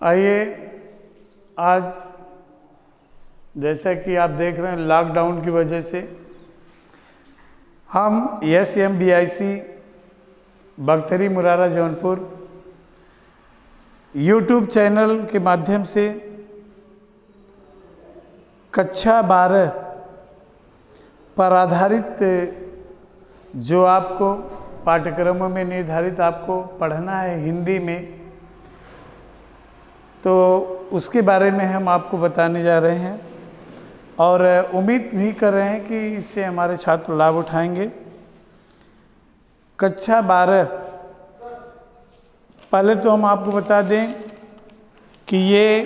आइए आज जैसा कि आप देख रहे हैं लॉकडाउन की वजह से हम SMBIC बख्तरी मुरारा जौनपुर YouTube चैनल के माध्यम से कक्षा 12 पर आधारित जो आपको पाठ्यक्रमों में निर्धारित आपको पढ़ना है हिंदी में, तो उसके बारे में हम आपको बताने जा रहे हैं और उम्मीद भी कर रहे हैं कि इससे हमारे छात्र लाभ उठाएंगे। कक्षा 12, पहले तो हम आपको बता दें कि ये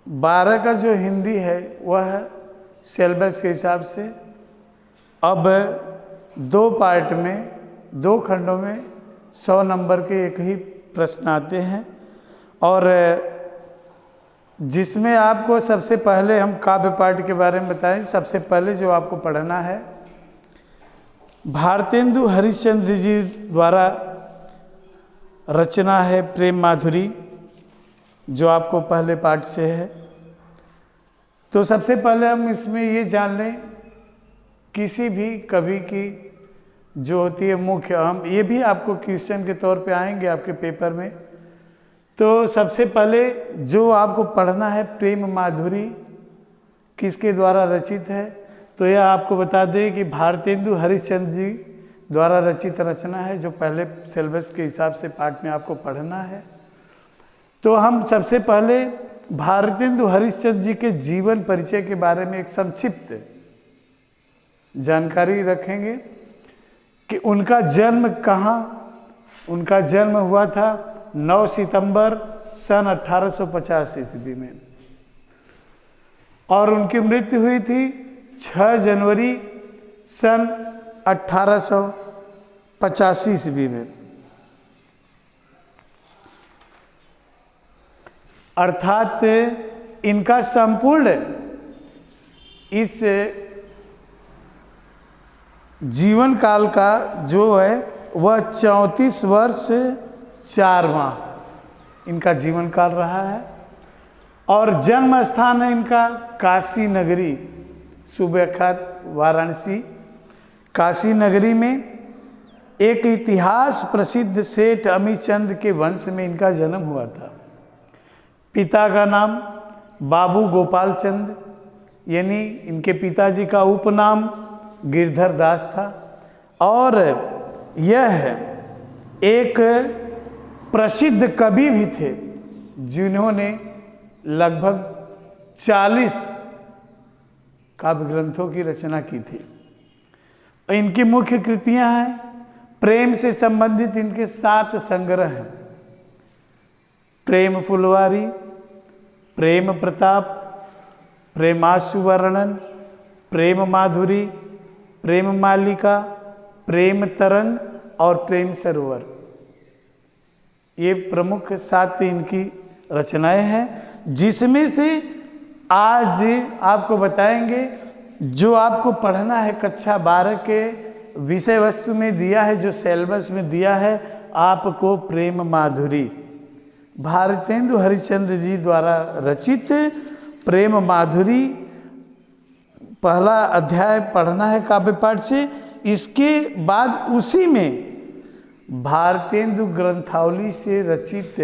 12 का जो हिंदी है वह सिलेबस के हिसाब से अब 2 पार्ट में 2 खंडों में 100 नंबर के एक ही प्रश्न आते हैं और जिसमें आपको सबसे पहले हम काव्य पाठ के बारे में बताएं। सबसे पहले जो आपको पढ़ना है भारतेंदु हरिश्चंद्र जी द्वारा रचना है प्रेम माधुरी, जो आपको पहले पाठ से है। तो सबसे पहले हम इसमें ये जान लें किसी भी कवि की जो होती है मुख्य, हम ये भी आपको क्वेश्चन के तौर पे आएंगे आपके पेपर में। तो सबसे पहले जो आपको पढ़ना है प्रेम माधुरी किसके द्वारा रचित है, तो यह आपको बता दें कि भारतेंदु हरिश्चंद्र जी द्वारा रचित रचना है, जो पहले सिलेबस के हिसाब से पाठ में आपको पढ़ना है। तो हम सबसे पहले भारतेंदु हरिश्चंद्र जी के जीवन परिचय के बारे में एक संक्षिप्त जानकारी रखेंगे कि उनका जन्म कहाँ, उनका जन्म हुआ था 9 सितंबर सन 1850 ईस्वी में और उनकी मृत्यु हुई थी 6 जनवरी सन 1885 ईस्वी में। अर्थात इनका संपूर्ण इस जीवन काल का जो है वह 34 वर्ष 4 माह इनका जीवन काल रहा है और जन्म स्थान है इनका काशी नगरी, सुबख्यात वाराणसी काशी नगरी में। एक इतिहास प्रसिद्ध सेठ अमीचंद के वंश में इनका जन्म हुआ था। पिता का नाम बाबू गोपाल चंद, यानी इनके पिताजी का उपनाम गिरधर दास था और यह एक प्रसिद्ध कवि भी थे जिन्होंने लगभग 40 काव्य ग्रंथों की रचना की थी। इनकी मुख्य कृतियां हैं, प्रेम से संबंधित इनके 7 संग्रह हैं। प्रेम फुलवारी, प्रेम प्रताप, प्रेमाशु वर्णन, प्रेम माधुरी, प्रेम मालिका, प्रेम तरंग और प्रेम सरोवर। ये प्रमुख 7 इनकी रचनाएं हैं, जिसमें से आज आपको बताएंगे जो आपको पढ़ना है कक्षा 12 के विषय वस्तु में दिया है, जो सिलेबस में दिया है आपको प्रेम माधुरी, भारतेंदु हरिश्चंद्र जी द्वारा रचित प्रेम माधुरी पहला अध्याय पढ़ना है काव्य पाठ से। इसके बाद उसी में भारतेंदु ग्रंथावली से रचित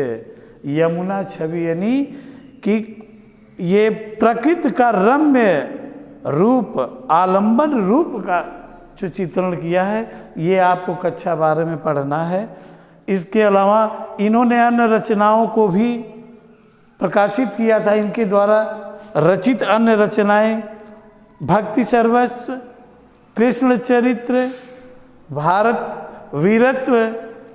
यमुना छवि, यानी कि ये प्रकृति का रम्य रूप, आलंबन रूप का जो चित्रण किया है, ये आपको कक्षा 12 में पढ़ना है। इसके अलावा इन्होंने अन्य रचनाओं को भी प्रकाशित किया था। इनके द्वारा रचित अन्य रचनाएं भक्ति सर्वस्व, कृष्ण चरित्र, भारत वीरत्व,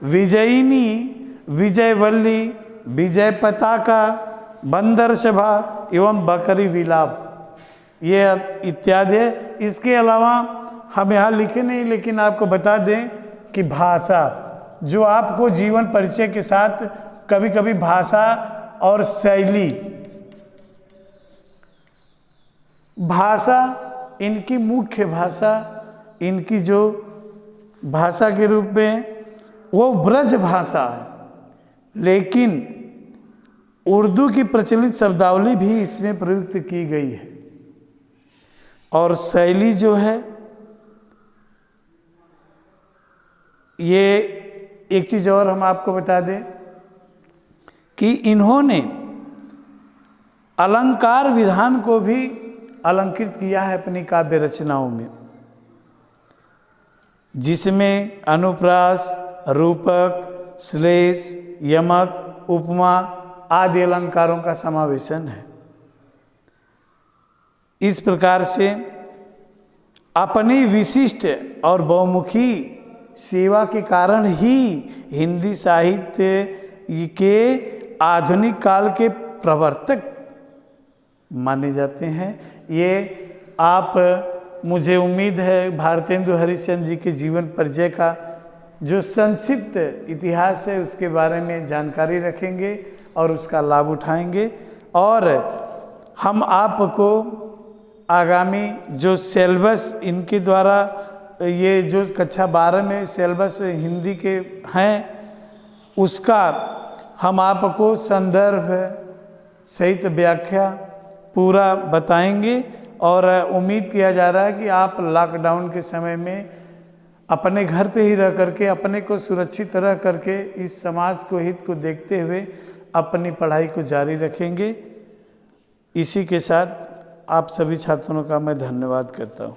विजयिनी, विजयवल्ली, विजय पताका, बंदर सभा एवं बकरी विलाप, ये इत्यादि है। इसके अलावा हम यहाँ लिखे नहीं, लेकिन आपको बता दें कि भाषा, जो आपको जीवन परिचय के साथ कभी कभी भाषा और शैली, भाषा इनकी मुख्य भाषा, इनकी जो भाषा के रूप में वो ब्रज भाषा है, लेकिन उर्दू की प्रचलित शब्दावली भी इसमें प्रयुक्त की गई है। और शैली जो है, ये एक चीज़ और हम आपको बता दें कि इन्होंने अलंकार विधान को भी अलंकृत किया है अपनी काव्य रचनाओं में, जिसमें अनुप्रास, रूपक, श्लेष, यमक, उपमा आदि अलंकारों का समावेशन है। इस प्रकार से अपनी विशिष्ट और बहुमुखी सेवा के कारण ही हिंदी साहित्य के आधुनिक काल के प्रवर्तक माने जाते हैं। ये आप, मुझे उम्मीद है, भारतेंदु हरिश्चंद्र जी के जीवन परिचय का जो संक्षिप्त इतिहास है उसके बारे में जानकारी रखेंगे और उसका लाभ उठाएंगे। और हम आपको आगामी जो सिलेबस इनके द्वारा, ये जो कक्षा 12 में सिलेबस हिंदी के हैं, उसका हम आपको संदर्भ सहित व्याख्या पूरा बताएंगे। और उम्मीद किया जा रहा है कि आप लॉकडाउन के समय में अपने घर पे ही रह करके, अपने को सुरक्षित रह करके, इस समाज को हित को देखते हुए अपनी पढ़ाई को जारी रखेंगे। इसी के साथ आप सभी छात्रों का मैं धन्यवाद करता हूँ।